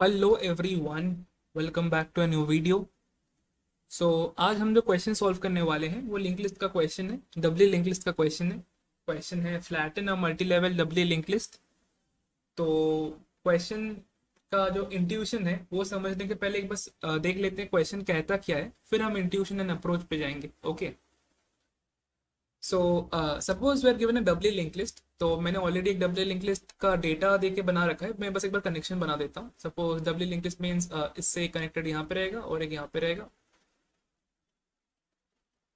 Hello everyone, welcome back to a new video. So आज हम जो क्वेश्चन सॉल्व करने वाले हैं वो लिंक लिस्ट का क्वेश्चन है, डब्ल्यू लिंक लिस्ट का क्वेश्चन है flatten a multi level doubly link list. तो क्वेश्चन का जो इंट्यूशन है वो समझने के पहले एक बस देख लेते हैं क्वेश्चन कहता क्या है, फिर हम इंट्यूशन एंड अप्रोच पे जाएंगे। Okay, so suppose we are given a doubly link list. तो मैंने ऑलरेडी एक डब्ल्यू लिंक लिस्ट का डेटा दे के बना रखा है, मैं बस एक बार कनेक्शन बना देता हूँ। Suppose W link list means इससे कनेक्टेड यहाँ पे रहेगा और एक यहाँ पे रहेगा,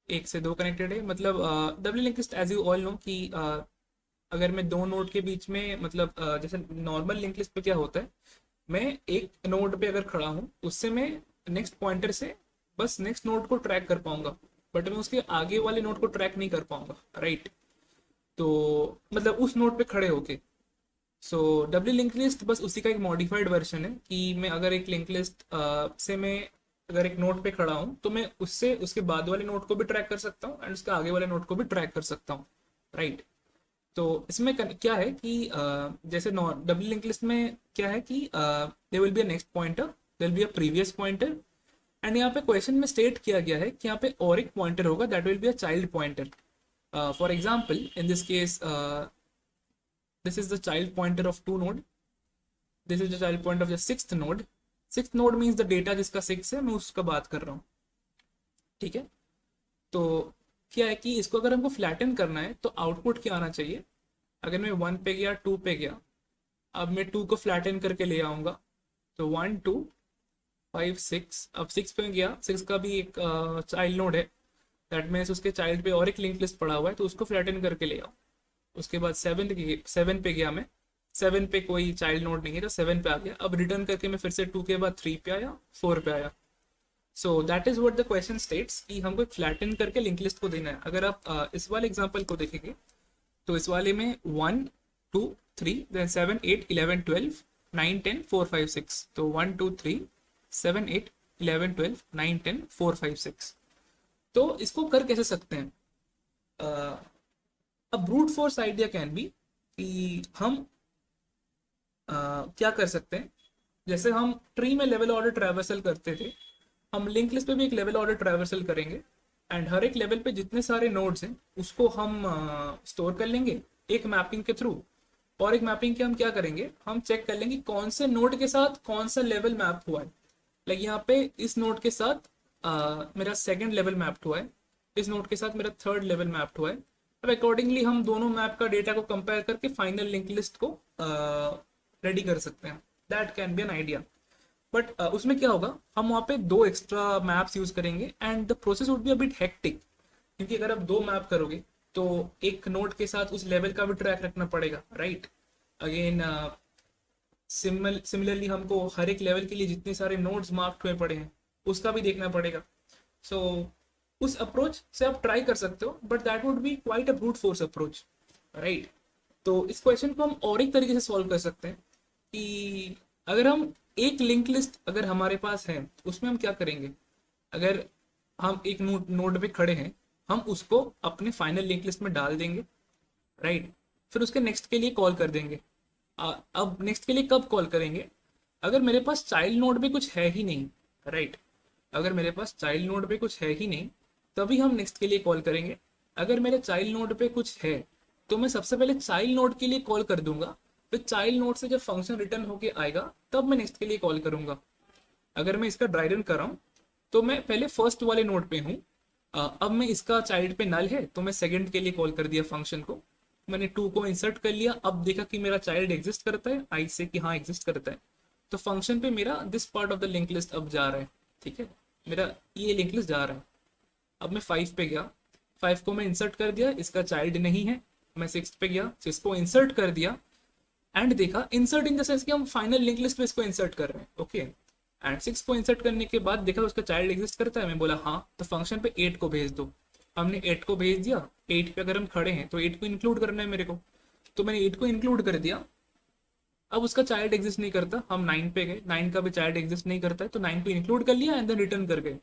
एक से दो कनेक्टेड है। मतलब doubly link list as you all know कि अगर मैं दो नोड के बीच में मतलब जैसे नॉर्मल लिंक लिस्ट पे क्या होता है, मैं एक नोड पे अगर खड़ा हूँ उससे मैं नेक्स्ट पॉइंटर से बस नेक्स्ट नोड को ट्रैक कर पाऊंगा, बट मैं उसके आगे वाले नोड को ट्रैक नहीं कर पाऊंगा, राइट। तो मतलब उस नोड पे खड़े होके। सो डब्ल्यू लिंक लिस्ट बस उसी का एक मॉडिफाइड वर्जन है कि मैं अगर एक लिंक लिस्ट से मैं अगर एक नोड पे खड़ा हूँ तो मैं उससे उसके बाद वाले नोड को भी ट्रैक कर सकता हूँ एंड उसके आगे वाले नोड को भी ट्रैक कर सकता हूँ, राइट। तो इसमें क्या है कि जैसे डब्ल्यू लिंक लिस्ट में क्या है कि there will be a next pointer, there will be a previous pointer, and यहाँ पे क्वेश्चन में स्टेट किया गया है कि यहाँ पे और एक पॉइंटर होगा that will be a child pointer. For example in this case this is the child pointer of two node, this is the child pointer of the sixth node। sixth node means the data जिसका 6 है, मैं उसका बात कर रहा हूँ, ठीक है। तो क्या है कि इसको अगर हमको फ्लैटन करना है तो आउटपुट क्या आना चाहिए। अगर मैं 1 पे गया, 2 पे गया, अब मैं 2 को फ्लैटन करके ले आऊंगा। तो 1 2 5 6, अब 6 पे गया, 6 का भी एक चाइल्ड नोड है, दैट मीन्स उसके चाइल्ड पे और एक लिंक लिस्ट पड़ा हुआ है, तो उसको फ्लैटन करके ले आओ। उसके बाद 7 पे गया मैं, 7 पे कोई चाइल्ड नोड नहीं है तो 7 पे आ गया। अब रिटर्न करके मैं फिर से 2 के बाद 3 पे आया, 4 पे आया। So that is what the question states कि हमको फ्लैटन करके लिंक लिस्ट को देना है। अगर आप इस वाले एग्जांपल को देखेंगे तो इस वाले में 1 2 3 देन 7 8 11 12 9 10 4 5 6, तो 1 2 3 7 8 11 12 9 10 4 5 6। तो इसको कर कैसे सकते हैं। अब brute force idea can be कि हम क्या कर सकते हैं। जैसे हम ट्री में लेवल ऑर्डर ट्रैवर्सल करते थे, हम लिंक लिस्ट पे भी एक लेवल ऑर्डर ट्रैवर्सल करेंगे, एंड हर एक लेवल पे जितने सारे नोड्स हैं उसको हम स्टोर कर लेंगे एक मैपिंग के थ्रू। और एक मैपिंग के हम क्या करेंगे, हम चेक कर लेंगे कौन से नोड के साथ कौन सा लेवल मैप हुआ है। लाइक यहाँ पे इस नोड के साथ मेरा सेकंड लेवल मैप्ड हुआ है, इस नोड के साथ मेरा थर्ड लेवल मैप्ड हुआ है। अब अकॉर्डिंगली हम दोनों मैप का डेटा को कंपेयर करके फाइनल लिंक लिस्ट को रेडी कर सकते हैं। That can be an idea, but उसमें क्या होगा, हम वहाँ पे दो एक्स्ट्रा मैप्स यूज करेंगे and the process would be a bit hectic, क्योंकि अगर आप दो मैप करोगे तो एक नोड के साथ उस लेवल का भी ट्रैक रखना पड़ेगा, राइट। अगेन सिमिलरली हमको हर एक लेवल के लिए जितने सारे नोड्स मार्क्ड हुए पड़े हैं उसका भी देखना पड़ेगा। सो उस अप्रोच से आप ट्राई कर सकते हो, but that would be quite a brute force approach, right. तो इस क्वेश्चन को हम और एक तरीके से सॉल्व कर सकते हैं कि अगर हम एक लिंक लिस्ट अगर हमारे पास है उसमें हम क्या करेंगे। अगर हम एक नोड पे खड़े हैं, हम उसको अपने फाइनल लिंक लिस्ट में डाल देंगे, राइट। फिर उसके नेक्स्ट के लिए कॉल कर देंगे। अब नेक्स्ट के लिए कब कॉल करेंगे, अगर मेरे पास चाइल्ड नोड पे कुछ है ही नहीं, राइट। अगर मेरे पास चाइल्ड नोड पे कुछ है ही नहीं तभी हम नेक्स्ट के लिए कॉल करेंगे। अगर मेरे चाइल्ड नोड पे कुछ है तो मैं सबसे पहले चाइल्ड नोड के लिए कॉल कर दूंगा, फिर चाइल्ड नोड से जब फंक्शन रिटर्न होके आएगा तब मैं नेक्स्ट के लिए कॉल करूंगा। अगर मैं इसका ड्राई रन कर रहा हूँ तो मैं पहले फर्स्ट वाले नोड पे हूँ, अब मैं इसका चाइल्ड पे नल है तो मैं सेकंड के लिए कॉल कर दिया फंक्शन को। मैंने 2 को इंसर्ट कर लिया, अब देखा कि मेरा चाइल्ड एग्जिस्ट करता है, आई से कि हाँ एग्जिस्ट करता है, तो फंक्शन पे मेरा this part of the link list अब जा रहा है, ठीक है। मेरा ये लिंक लिस्ट जा रहा है। अब मैं 5 पे गया, 5 को मैं इंसर्ट कर दिया, इसका चाइल्ड नहीं है। मैं 6 पे गया, 6 को इंसर्ट कर दिया एंड देखा, इंसर्ट इन द सेंस कि हम फाइनल लिंक लिस्ट में इसको इंसर्ट कर रहे हैं, ओके। एंड 6 को इंसर्ट करने के बाद देखा उसका चाइल्ड एग्जिस्ट करता है, मैं बोला हाँ, तो फंक्शन पे 8 को भेज दो। हमने 8 को भेज दिया, 8 पे अगर हम खड़े हैं तो 8 को इंक्लूड करना है मेरे को, तो मैंने 8 को इंक्लूड कर दिया। अब उसका चाइल्ड एग्जिस्ट नहीं करता, हम 9 पे गए, 9 का भी चाइल्ड एग्जिस्ट नहीं करता है, तो 9 को इंक्लूड कर लिया एंड देन रिटर्न कर गए।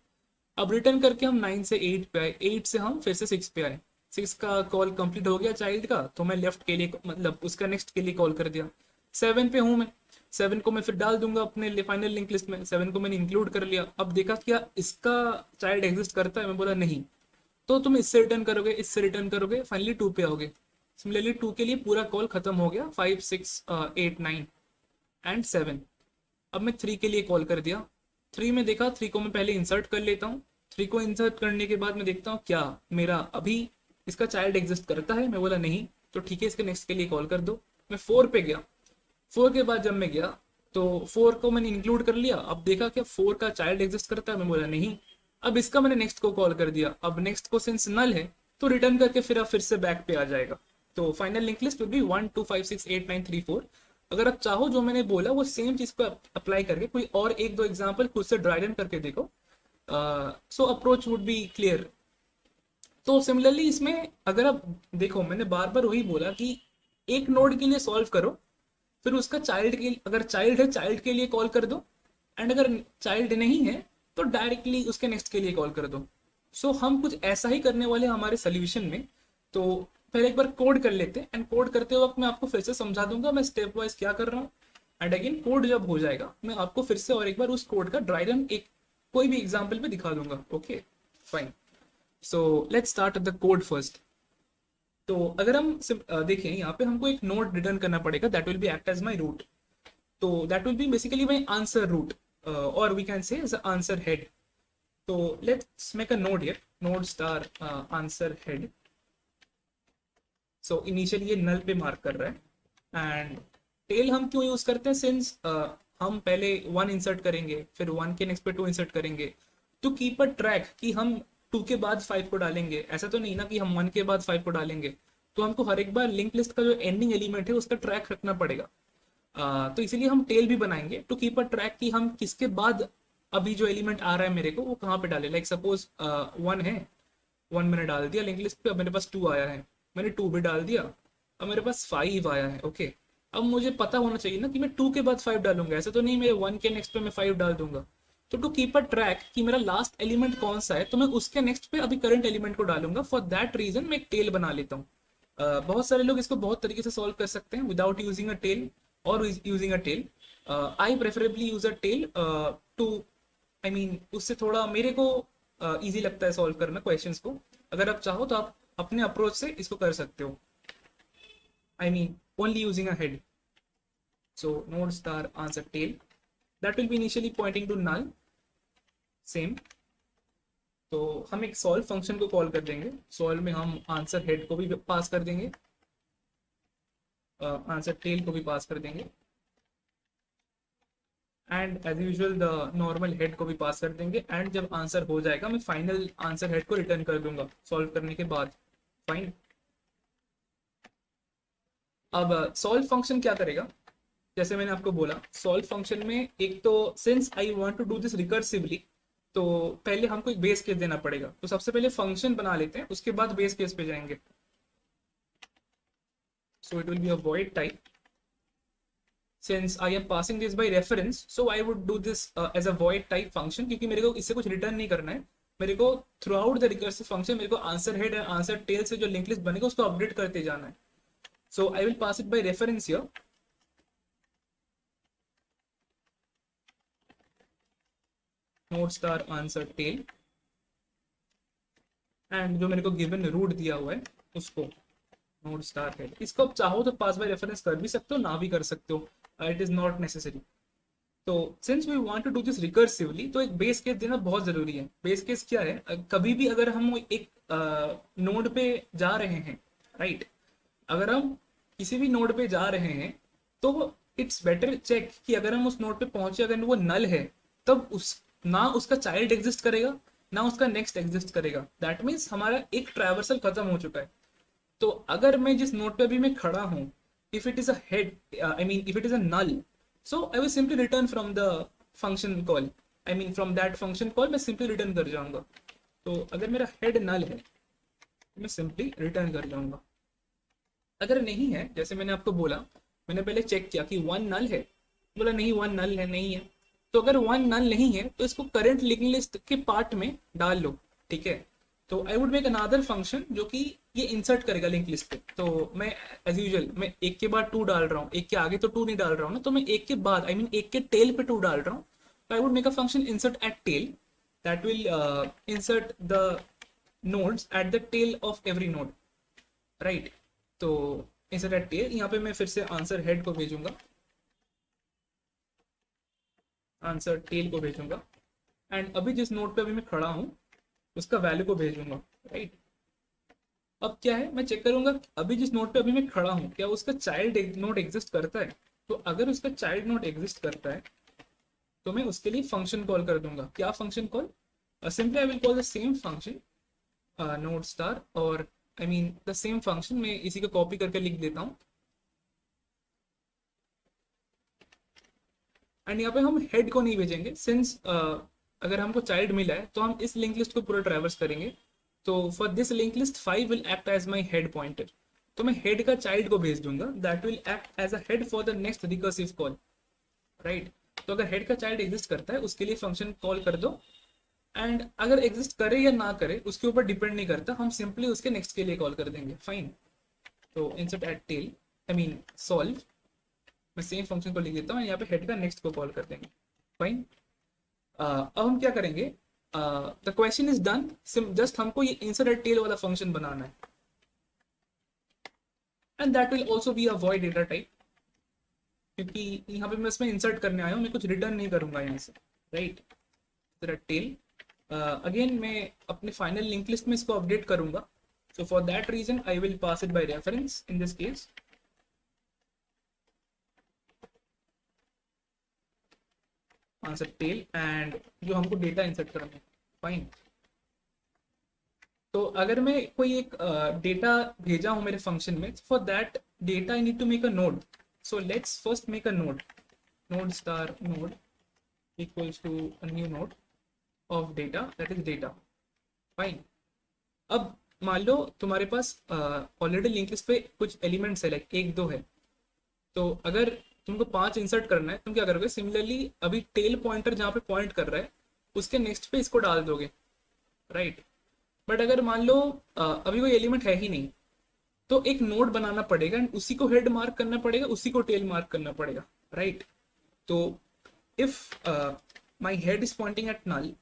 अब रिटर्न करके हम 9 से 8 पे आए, 8 से हम फिर से 6 पे आए, 6 का कॉल कंप्लीट हो गया चाइल्ड का, तो मैं लेफ्ट के लिए मतलब उसका नेक्स्ट के लिए कॉल कर दिया। 7 पे हूँ मैं, 7 को मैं फिर डाल दूंगा अपने फाइनल लिंक लिस्ट में, 7 को मैंने इंक्लूड कर लिया। अब देखा क्या इसका चाइल्ड एग्जिस्ट करता है, मैं बोला नहीं, तो तुम इससे रिटर्न करोगे, इससे रिटर्न करोगे, फाइनली 2 पे आओगे। सिमिलरली 2 के लिए पूरा कॉल खत्म हो गया, 5 6 8 9 एंड 7। अब मैं 3 के लिए कॉल कर दिया, 3 में देखा 3 को मैं पहले इंसर्ट कर लेता हूँ, 3 को इंसर्ट करने के बाद मैं देखता हूँ क्या मेरा अभी इसका चाइल्ड एग्जिस्ट करता है, मैं बोला नहीं, तो ठीक है इसके नेक्स्ट के लिए कॉल कर दो। मैं 4 पे गया, 4 के बाद जब मैं गया तो 4 को मैंने इंक्लूड कर लिया। अब देखा क्या 4 का चाइल्ड एग्जिस्ट करता है, मैं बोला नहीं। अब इसका मैंने नेक्स्ट को कॉल कर दिया, अब नेक्स्ट को सिंस नल है तो रिटर्न करके फिर अब फिर से बैक पे आ जाएगा। तो final link list will be 1 2 5 6 8 9 3 4। अगर आप चाहो जो मैंने बोला वो सेम चीज को अप्लाई करके कोई और एक दो एग्जांपल खुद से ड्राई रन करके देखो, सो अप्रोच वुड बी क्लियर। तो सिमिलरली इसमें अगर आप देखो, मैंने बार बार वही बोला कि एक नोड के लिए सॉल्व करो, फिर उसका चाइल्ड के, अगर चाइल्ड है चाइल्ड के लिए कॉल कर दो, एंड अगर चाइल्ड नहीं है तो डायरेक्टली उसके नेक्स्ट के लिए कॉल कर दो। सो हम कुछ ऐसा ही करने वाले हैं हमारे सोल्यूशन में। तो पहले एक बार कोड कर लेते हैं, एंड कोड करते वक्त मैं आपको फिर से समझा दूंगा मैं स्टेप वाइज क्या कर रहा हूँ। एंड अगेन कोड जब हो जाएगा मैं आपको फिर से और एक बार उस कोड का ड्राई रन एक कोई भी एग्जाम्पल में दिखा दूंगा। Okay fine, so let's start the code first. तो अगर हम देखें यहाँ पे हमको एक नोड रिटर्न करना पड़ेगा, that will be act as my root. तो that will be basically my answer root, और we can say as answer head. तो let's make a node here, node star answer head. So initially ये null पे mark कर रहा है। And tell हम क्यों यूज करते हैं, सिंस हम पहले 1 इंसर्ट करेंगे, फिर 1 के नेक्स्ट पे 2 इंसर्ट करेंगे, टू कीप अ ट्रैक कि हम 2 के बाद 5 को डालेंगे। ऐसा तो नहीं ना कि हम 1 के बाद 5 को डालेंगे, तो हमको हर एक बार लिंक लिस्ट का जो एंडिंग एलिमेंट है उसका ट्रैक रखना पड़ेगा। तो इसीलिए हम टेल भी बनाएंगे टू कीप अ ट्रैक कि हम किसके बाद अभी जो एलिमेंट आ रहा है मेरे को वो कहाँ पे डाले। लाइक सपोज 1 है, 1 मैंने डाल दिया लिंक लिस्ट पे, अब मेरे पास 2 आया है, मैंने 2 भी डाल दिया, अब मेरे पास 5 आया है। ओके, अब मुझे पता होना चाहिए ना कि मैं 2 के बाद 5 डालूंगा, ऐसा तो नहीं मेरे 1 के नेक्स्ट पे मैं 5 डाल दूंगा। तो टू कीप अ ट्रैक कि मेरा लास्ट एलिमेंट कौन सा है, तो मैं उसके नेक्स्ट पे अभी करंट एलिमेंट को डालूंगा। फॉर दैट रीजन मैं एक टेल बना लेता हूँ। बहुत सारे लोग इसको बहुत तरीके से सॉल्व कर सकते हैं विदाउट यूजिंग अ टेल और using a tail. I preferably use a tail too, I mean उससे थोड़ा मेरे को इजी लगता है सॉल्व करना क्वेश्चंस को। अगर आप चाहो तो आप अपने अप्रोच से इसको कर सकते हो, I mean only using a head. So node star answer tail, that will be initially pointing to null, same. तो हम एक सॉल्व फंक्शन को कॉल कर देंगे, सॉल्व में हम आंसर हेड को भी पास कर देंगे, आंसर टेल को भी पास कर देंगे, and as usual the normal head को भी पास कर देंगे। एंड जब आंसर हो जाएगा मैं फाइनल आंसर हेड को रिटर्न कर दूंगा सॉल्व करने के बाद। फाइन, अब सॉल्व फंक्शन क्या करेगा, जैसे मैंने आपको बोला सॉल्व फंक्शन में एक तो since I want to do this recursively, तो पहले हमको एक बेस केस देना पड़ेगा। तो सबसे पहले फंक्शन बना लेते हैं, उसके बाद बेस केस पे जाएंगे। So it will be a void type, since I am passing this by reference, so I would do this as a void type function, क्योंकि मेरे को इससे कुछ रिटर्न नहीं करना है। मेरे को through out the recursive function मेरे को आंसर हेड और आंसर टेल से जो लिंक लिस्ट बनेगा उसको अपडेट करते जाना है। So I will pass it by reference here, node star answer tail, and जो मेरे को गिवन रूट दिया हुआ है उसको नोड स्टार हेड। इसको आप चाहो तो पास बाय रेफरेंस कर भी सकते हो, ना भी कर सकते हो, इट इज नॉट नेसेसरी। तो since we want to do this recursively, तो एक बेस केस देना बहुत जरूरी है। बेस केस क्या है, कभी भी अगर हम एक नोड पे जा रहे हैं, राइट, अगर हम किसी भी नोड पे जा रहे हैं तो इट्स बेटर चेक कि अगर हम उस नोड पे पहुंचे अगर वो नल है, तब उस ना उसका चाइल्ड एग्जिस्ट करेगा ना उसका नेक्स्ट एग्जिस्ट करेगा। दैट मीन्स हमारा एक ट्रैवर्सल खत्म हो चुका है। तो अगर मैं जिस नोड पे अभी मैं खड़ा हूँ, if it is a head, I mean if it is a null, so I will simply return from the function call, I mean from that function call मैं simply return कर जाऊंगा। तो अगर मेरा head null है तो मैं simply return कर जाऊंगा। अगर नहीं है, जैसे मैंने आपको बोला, मैंने पहले चेक किया कि 1 null है, बोला नहीं 1 null है, नहीं है। तो अगर 1 null नहीं है तो इसको करंट लिंक लिस्ट के पार्ट में डाल लो, ठीक है। तो I would make another function जो कि ये इंसर्ट करेगा लिंक लिस्ट पे। तो मैं एज यूजुअल मैं एक के बाद टू डाल रहा हूँ, एक के आगे तो टू नहीं डाल रहा हूँ ना, तो मैं एक के बाद आई मीन एक के टेल पे टू डाल रहा हूँ। तो I would make a function insert at tail that will insert the nodes at the tail of every node, right. तो इंसर्ट एट टेल, यहाँ पे मैं फिर से आंसर हेड को भेजूंगा, आंसर टेल को भेजूंगा, एंड अभी जिस नोड पे अभी मैं खड़ा हूँ उसका वैल्यू को भेजूंगा, राइट। अब क्या है, मैं चेक करूंगा अभी जिस नोड पे अभी मैं खड़ा हूँ क्या उसका चाइल्ड नोड एग्जिस्ट करता है। तो अगर उसका चाइल्ड नोड एग्जिस्ट करता है तो मैं उसके लिए फंक्शन कॉल कर दूंगा। क्या function call? Simply I will call the same function node star, और I mean the same function, मैं इसी को कॉपी करके लिख देता हूँ। एंड यहाँ पे हम हेड को नहीं भेजेंगे सिंस अगर हमको चाइल्ड मिला है तो हम इस लिंक लिस्ट को पूरा ट्रैवर्स करेंगे। तो for this link list 5 will act as my head pointer. तो मैं हेड का चाइल्ड को भेज दूंगा that will act as a head for the next recursive call, right. तो अगर हेड का चाइल्ड एग्जिस्ट करता है उसके लिए फंक्शन कॉल कर दो, एंड अगर एग्जिस्ट करे या ना करे उसके ऊपर डिपेंड नहीं करता, हम सिंपली उसके नेक्स्ट के लिए कॉल कर देंगे, फाइन। तो insert at tail I mean solve, मैं सेम फंक्शन को लिख देता हूँ, यहाँ पे हेड का नेक्स्ट को कॉल कर देंगे, फाइन। अब हम क्या करेंगे, the question is done, just हमको ये इंसर्ट एट टेल वाला फंक्शन बनाना है, and that will also be a void data type, क्योंकि यहाँ पे मैं इसमें इंसर्ट करने आया हूँ, मैं कुछ रिटर्न नहीं करूंगा यहाँ से, राइट। टेल अगेन मैं अपने फाइनल लिंक लिस्ट में इसको अपडेट करूंगा, so for that reason I will pass it by reference in this case। Answer tail and जो हमको डेटा इंसर्ट करना है, फाइन। तो अगर मैं कोई एक डेटा भेजा हूं मेरे फंक्शन में, for that data I need to make a node. So let's first make a node, node star node equals to a new node of data that is data, fine. अब मान लो तुम्हारे पास already link list पे कुछ elements है, like एक दो है। तो अगर तुमको 5 इंसर्ट करना है, तुम क्या करोगे, सिमिलरली अभी टेल पॉइंटर जहाँ पे पॉइंट कर रहा है उसके नेक्स्ट पे इसको डाल दोगे, राइट। बट अगर मान लो अभी कोई एलिमेंट है ही नहीं, तो एक नोड बनाना पड़ेगा एंड उसी को हेड मार्क करना पड़ेगा, उसी को टेल मार्क करना पड़ेगा, राइट। तो if my head is pointing at null,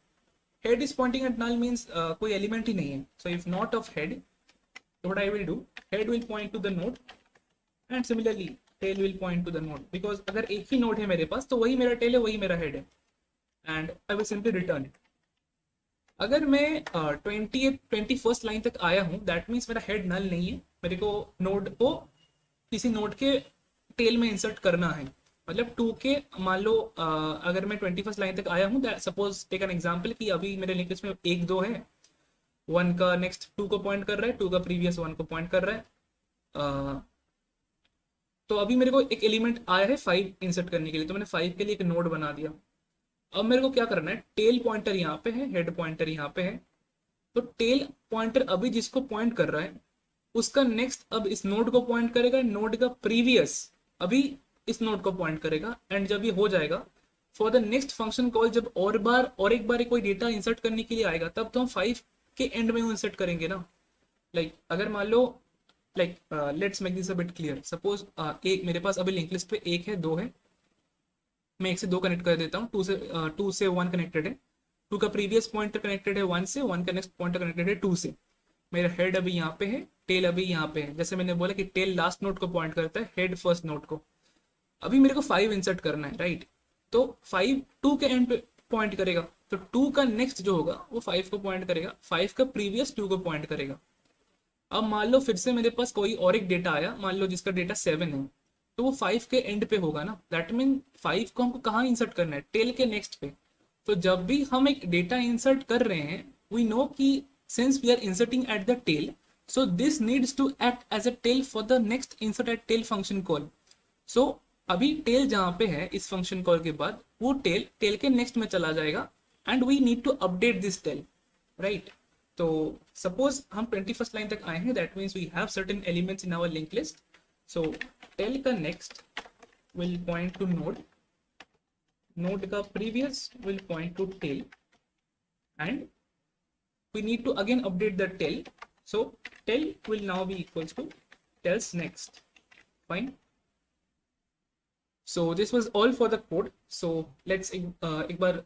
head is pointing at null means कोई एलिमेंट ही नहीं है। So if not of head, what I will do, head will point to the node and similarly tail will point to the node, because अगर एक ही node है मेरे पास तो वही मेरा टेल है, वही मेरा हेड है, and I will simply return it. अगर मैं 21st लाइन तक आया हूँ दैट मीन्स मेरा हेड नल नहीं है, मेरे को नोड को किसी नोड के टेल में इंसर्ट करना है। मतलब टू के मान लो अगर मैं 21st लाइन तक आया हूँ, सपोज टेक एन एग्जाम्पल कि अभी मेरे लिंक लिस्ट में एक दो है, वन का नेक्स्ट टू को पॉइंट कर रहा है, टू का प्रीवियस वन को पॉइंट कर रहा है। तो अभी मेरे को एक एलिमेंट आया है 5 इंसर्ट करने के लिए, तो मैंने 5 के लिए एक नोड बना दिया। अब मेरे को क्या करना है, टेल पॉइंटर यहाँ पे है, हेड पॉइंटर यहाँ पे है। तो टेल पॉइंटर अभी जिसको पॉइंट कर रहा है उसका नेक्स्ट अब इस नोड को पॉइंट करेगा, नोड का प्रीवियस अभी इस नोड को पॉइंट करेगा, एंड जब ये हो जाएगा for the next function call, जब और एक बार कोई डेटा इंसर्ट करने के लिए आएगा तब तो हम 5 के एंड में इंसर्ट करेंगे ना। लाइक अगर मान लो, like let's make this a bit clear, suppose एक मेरे पास अभी लिंक लिस्ट पे एक है, दो है, मैं एक से दो कनेक्ट कर देता हूँ, टू से वन कनेक्टेड है, टू का प्रीवियस पॉइंटर कनेक्टेड है वन से, वन का नेक्स्ट पॉइंटर कनेक्टेड है टू से। मेरा हेड अभी यहाँ पे है, टेल अभी यहाँ पे है, जैसे मैंने बोला कि टेल लास्ट नोड को पॉइंट करता है, हेड फर्स्ट नोड को। अभी मेरे को 5 इंसर्ट करना है, राइट। तो 5 2 के एंड पे पॉइंट करेगा, तो 2 का नेक्स्ट जो होगा वो 5 को पॉइंट करेगा, 5 का प्रीवियस 2 को पॉइंट करेगा। अब मान लो फिर से मेरे पास कोई और एक डेटा आया, मान लो जिसका डेटा 7 है, तो वो 5 के एंड पे होगा ना, दैट मीन 5 को हमको कहाँ इंसर्ट करना है, टेल के नेक्स्ट पे। तो जब भी हम एक डेटा इंसर्ट कर रहे हैं, वी नो कि since we are inserting at the tail, so this needs to act as a tail for the next insert at tail function call. So अभी टेल जहाँ पे है इस फंक्शन कॉल के बाद, वो टेल के नेक्स्ट में चला जाएगा, and we need to update this tail, right. तो सपोज हम 21st लाइन तक आए हैं, that means we have certain elements in our link list. So tail का next will point to node, node का previous will point to tail, and we need to again update the tell. So tell will now be equals to tells next. Fine. So this was all for the code. So let's एक बार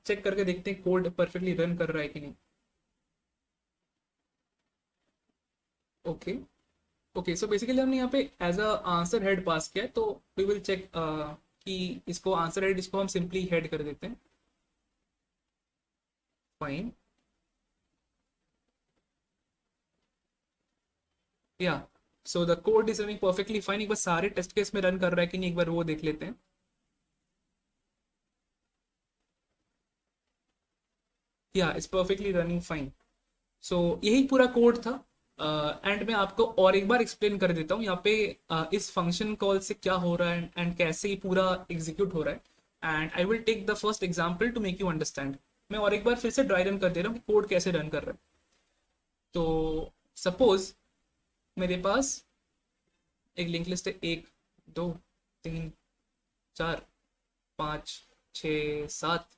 check करके देखते हैं code perfectly run कर रहा है कि नहीं. Okay okay, so basically हमने यहाँ पे एज अ आंसर हेड पास किया है, तो वी विल चेक कि इसको आंसर हेड, इसको हम सिंपली हेड कर देते हैं. फाइन. या so the code is running perfectly fine. एक बार सारे टेस्ट केस में रन कर रहा है कि नहीं, एक बार वो देख लेते हैं. या इट्स परफेक्टली रनिंग फाइन. सो यही पूरा कोड था. एंड मैं आपको और एक बार एक्सप्लेन कर देता हूँ यहाँ पे इस फंक्शन कॉल से क्या हो रहा है एंड कैसे ये पूरा एग्जीक्यूट हो रहा है. And I will take the first example to make you understand. मैं और एक बार फिर से ड्राई रन कर दे रहा हूँ कि कोड कैसे रन कर रहा है. तो सपोज मेरे पास एक लिंक लिस्ट है 1 2 3 4 5 6 7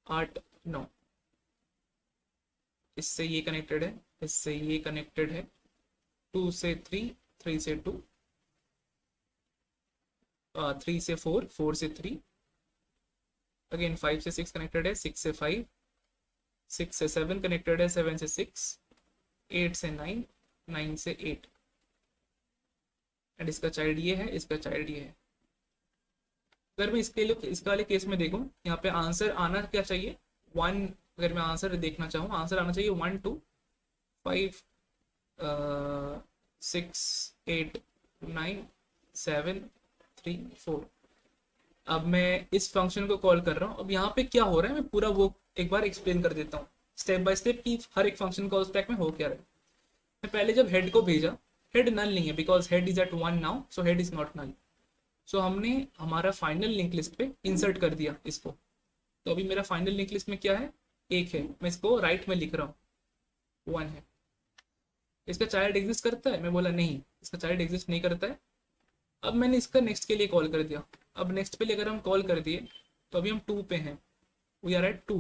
8 9. इससे ये कनेक्टेड है, इससे ये कनेक्टेड है, 2 से 3, 3 से 2, 3 से 4, 4 से 3, अगेन 5 से 6 कनेक्टेड है, 6 से 5, 6 से 7 कनेक्टेड है, 7 से 6, 8 से 9, 9 से 8. एंड इसका चाइल्ड ये है, इसका चाइल्ड ये है. अगर मैं इसके लिए इसका वाले केस में देखूं, यहाँ पे आंसर आना क्या चाहिए 1. अगर मैं आंसर देखना चाहूँ, आंसर आना चाहिए 1 2 5 6 8 9 7 3 4. अब मैं इस फंक्शन को कॉल कर रहा हूँ. अब यहाँ पे क्या हो रहा है, मैं पूरा वो एक बार एक्सप्लेन कर देता हूँ स्टेप बाय स्टेप कि हर एक फंक्शन कॉल स्टैक में हो क्या रहा है. मैं पहले जब हेड को भेजा, हेड नल नहीं है because head is at 1 now, so head is not null. So हमने हमारा फाइनल लिंक लिस्ट पे इंसर्ट कर दिया इसको. तो अभी मेरा फाइनल लिंक लिस्ट में क्या है, 1 है. मैं इसको राइट में लिख रहा हूँ 1 है. इसका चाइल्ड एग्जिस्ट करता है, मैं बोला नहीं, इसका चाइल्ड एग्जिस्ट नहीं करता है. अब मैंने इसका नेक्स्ट के लिए कॉल कर दिया. अब नेक्स्ट पे अगर हम कॉल कर दिए तो अभी हम 2 पे हैं, वी आर एट 2.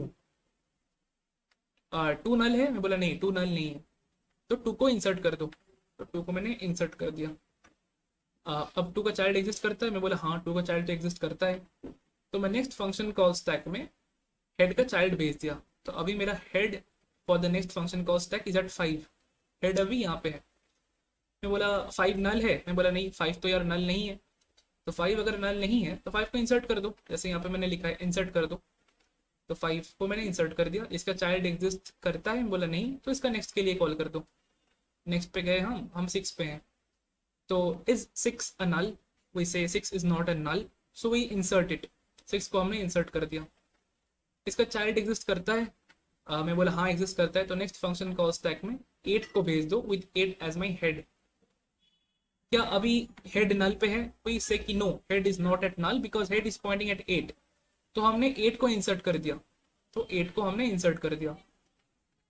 2 नल है, मैं बोला नहीं 2 नल नहीं है, तो 2 को इंसर्ट कर दो. तो 2 को मैंने इंसर्ट कर दिया. अब 2 का चाइल्ड एग्जिस्ट करता है, मैं बोला हाँ 2 का चाइल्ड तो एग्जिस्ट करता है. तो मैं नेक्स्ट फंक्शन कॉल स्टैक में हेड का चाइल्ड भेज दिया. तो अभी मेरा head for the next function call stack is at 5. Head अभी यहाँ पे है. मैं बोला 5 नल है, मैं बोला नहीं 5 तो यार नल नहीं है. तो 5 अगर नल नहीं है तो 5 को इंसर्ट कर दो, जैसे यहाँ पे मैंने लिखा है इंसर्ट कर दो. तो 5 को मैंने इंसर्ट कर दिया. इसका चाइल्ड एग्जिस्ट करता है, बोला नहीं, तो इसका नेक्स्ट के लिए कॉल कर दो. नेक्स्ट पे गए हम 6 पे हैं. तो is 6 a null, we see 6 is not a null, so we insert it. 6 को हमने इंसर्ट कर दिया. इसका चाइल्ड एग्जिस्ट करता है, मैं बोला हाँ एग्जिस्ट करता है. तो नेक्स्ट फंक्शन कॉल स्टैक में 8 को भेज दो विद 8 एज माई हेड. क्या अभी हेड नल पे है, वी से कि no head is not at null because head is pointing at 8. तो हमने 8 को इंसर्ट कर दिया. तो 8 को हमने इंसर्ट कर दिया.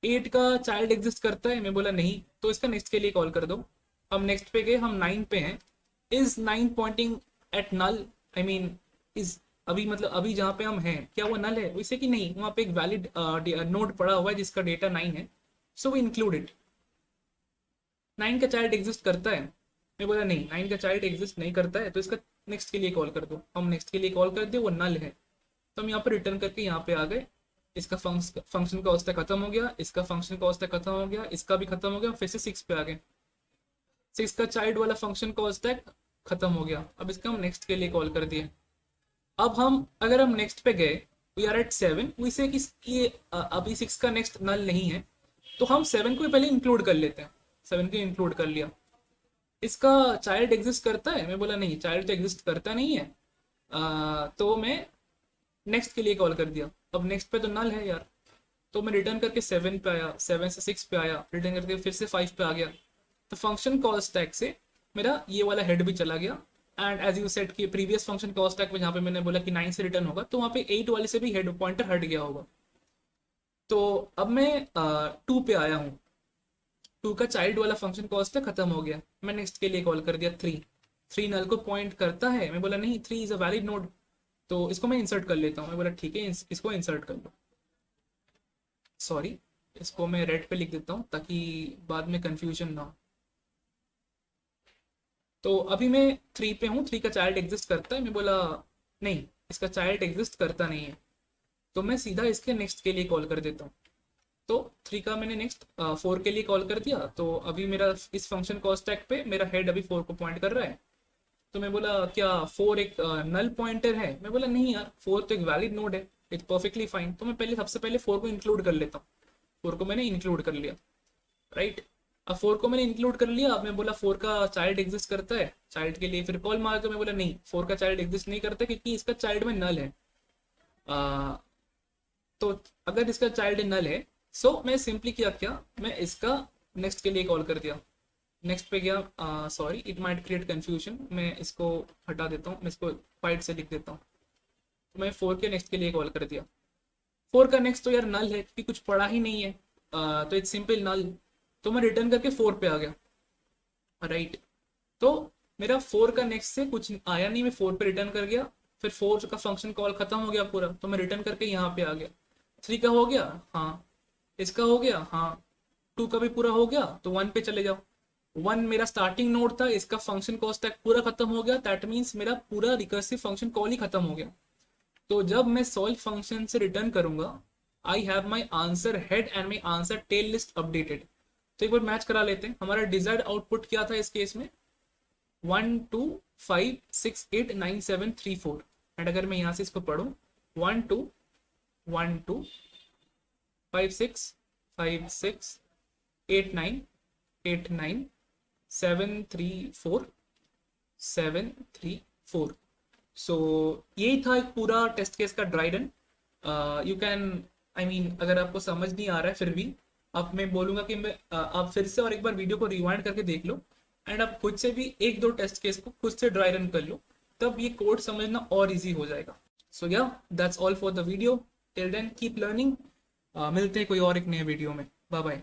8 का चाइल्ड एग्जिस्ट करता है, मैं बोला नहीं, तो इसका नेक्स्ट के लिए कॉल कर दो. हम नेक्स्ट पे गए, हम 9 पे हैं. Is 9 pointing at null, I mean is अभी मतलब अभी जहाँ पे हम हैं क्या वो नल है, वैसे कि नहीं, वहाँ पे एक वैलिड नोड पड़ा हुआ है जिसका डेटा 9 है, सो वी इंक्लूड इट. 9 का चाइल्ड एग्जिस्ट करता है, मैं बोला नहीं 9 का चाइल्ड एग्जिस्ट नहीं करता है, तो इसका नेक्स्ट के लिए कॉल कर दो. हम नेक्स्ट के लिए कॉल कर दे, वो नल है. तो हम यहाँ पर रिटर्न करके यहाँ पे आ गए. इसका फंक्शन का औसत खत्म हो गया, इसका फंक्शन का औसत खत्म हो गया, इसका भी खत्म हो गया. फिर से 6 पे आ गए. 6 का चाइल्ड वाला फंक्शन का औसत खत्म हो गया. अब इसका हम नेक्स्ट के लिए कॉल कर दिए. अब अगर हम नेक्स्ट पे गए, we are eight 7, we see कि अभी 6 का नेक्स्ट नल नहीं है, तो हम 7 को पहले इंक्लूड कर लेते हैं. 7 को इंक्लूड कर लिया. इसका चाइल्ड एग्जिस्ट करता है, मैं बोला नहीं चाइल्ड तो एग्जिस्ट करता नहीं है. तो मैं नेक्स्ट के लिए कॉल कर दिया. अब नेक्स्ट पे तो नल है यार, तो मैं रिटर्न करके 7 पे आया, 7 से 6 पे आया, रिटर्न करके फिर से 5 पे आ गया. तो फंक्शन कॉल स्टैक से मेरा ये वाला हेड भी चला गया. एंड एज यू सेट कि प्रीवियस फंक्शन कॉल स्टैक में जहाँ पे मैंने बोला कि 9 से रिटर्न होगा, तो वहाँ पे 8 वाले से भी हेड पॉइंटर हट गया होगा. तो अब मैं 2 पे आया हूँ. 2 का चाइल्ड वाला फंक्शन कॉल स्टैक खत्म हो गया. मैं नेक्स्ट के लिए कॉल कर दिया 3. 3 नल को पॉइंट करता है, मैं बोला नहीं 3 इज अ वैलिड नोड, तो इसको मैं इंसर्ट कर लेता हूँ. मैं बोला ठीक है इसको इंसर्ट कर लो. सॉरी, इसको मैं रेड पे लिख देता हूँ ताकि बाद में कंफ्यूजन ना हो। तो अभी मैं 3 पे हूँ, 3 का चाइल्ड एग्जिस्ट करता है, मैं बोला नहीं, इसका चाइल्ड एग्जिस्ट करता नहीं है, तो मैं सीधा इसके नेक्स्ट के लिए कॉल कर देता हूँ। तो 3 का मैंने नेक्स्ट 4 के लिए कॉल कर दिया, तो अभी मेरा इस फंक्शन कॉल स्टैक पे मेरा हेड अभी 4 को पॉइंट कर रहा है। तो मैं बोला क्या 4 एक नल पॉइंटर है? मैं बोला नहीं यार, 4 तो एक वैलिड नोड है, इट्स परफेक्टली फाइन। तो मैं पहले सबसे पहले 4 को इंक्लूड कर लेता हूँ। 4 को मैंने इंक्लूड कर लिया, राइट। अब 4 को मैंने इंक्लूड कर लिया, अब मैं बोला 4 का चाइल्ड एग्जिस्ट करता है, चाइल्ड के लिए फिर कॉल मार, तो मैं बोला नहीं, 4 का चाइल्ड एग्जिस्ट नहीं करता क्योंकि इसका चाइल्ड में नल है। आ, तो अगर इसका चाइल्ड नल है, सो मैं सिंपली क्या मैं इसका नेक्स्ट के लिए कॉल कर दिया। नेक्स्ट पे गया, sorry it might create confusion, मैं इसको हटा देता हूँ, मैं इसको वाइट से लिख देता हूँ। तो मैं 4 के नेक्स्ट के लिए कॉल कर दिया। 4 का नेक्स्ट तो यार नल है क्योंकि कुछ पढ़ा ही नहीं है, तो इट्स सिंपल नल। तो मैं रिटर्न करके 4 पे आ गया, राइट। तो मेरा 4 का नेक्स्ट से कुछ आया नहीं, मैं 4 पे रिटर्न कर गया, फिर 4 का फंक्शन कॉल खत्म हो गया पूरा, तो मैं रिटर्न करके यहाँ पे आ गया। 3 का हो गया, हाँ। इसका हो गया, हाँ। 2 का भी पूरा हो गया, तो 1 पे चले जाओ। 1 मेरा स्टार्टिंग नोड था, इसका फंक्शन कॉल स्टैक पूरा खत्म हो गया, दैट मीन्स मेरा पूरा रिकर्सिव फंक्शन कॉल ही खत्म हो गया। तो जब मैं सॉल्व फंक्शन से रिटर्न करूंगा, I have my answer head and my answer tail list updated. तो एक बार मैच करा लेते हैं, हमारा डिजायर्ड आउटपुट क्या था इस केस में, 1 2 5 6 8 9 7 3 4। एंड अगर मैं यहाँ से इसको पढ़ूँ, 1 2 5 6 8 9 8 9 7 3 4 7 3 4। सो यही था एक पूरा टेस्ट केस का dry run. You can, I mean अगर आपको समझ नहीं आ रहा है फिर भी, अब मैं बोलूंगा कि आप फिर से और एक बार वीडियो को रिवाइंड करके देख लो, एंड आप खुद से भी एक दो टेस्ट केस को खुद से ड्राई रन कर लो, तब ये कोड समझना और इजी हो जाएगा। सो या that's all for the video, till then keep learning. मिलते हैं कोई और एक नए वीडियो में, बाय बाय।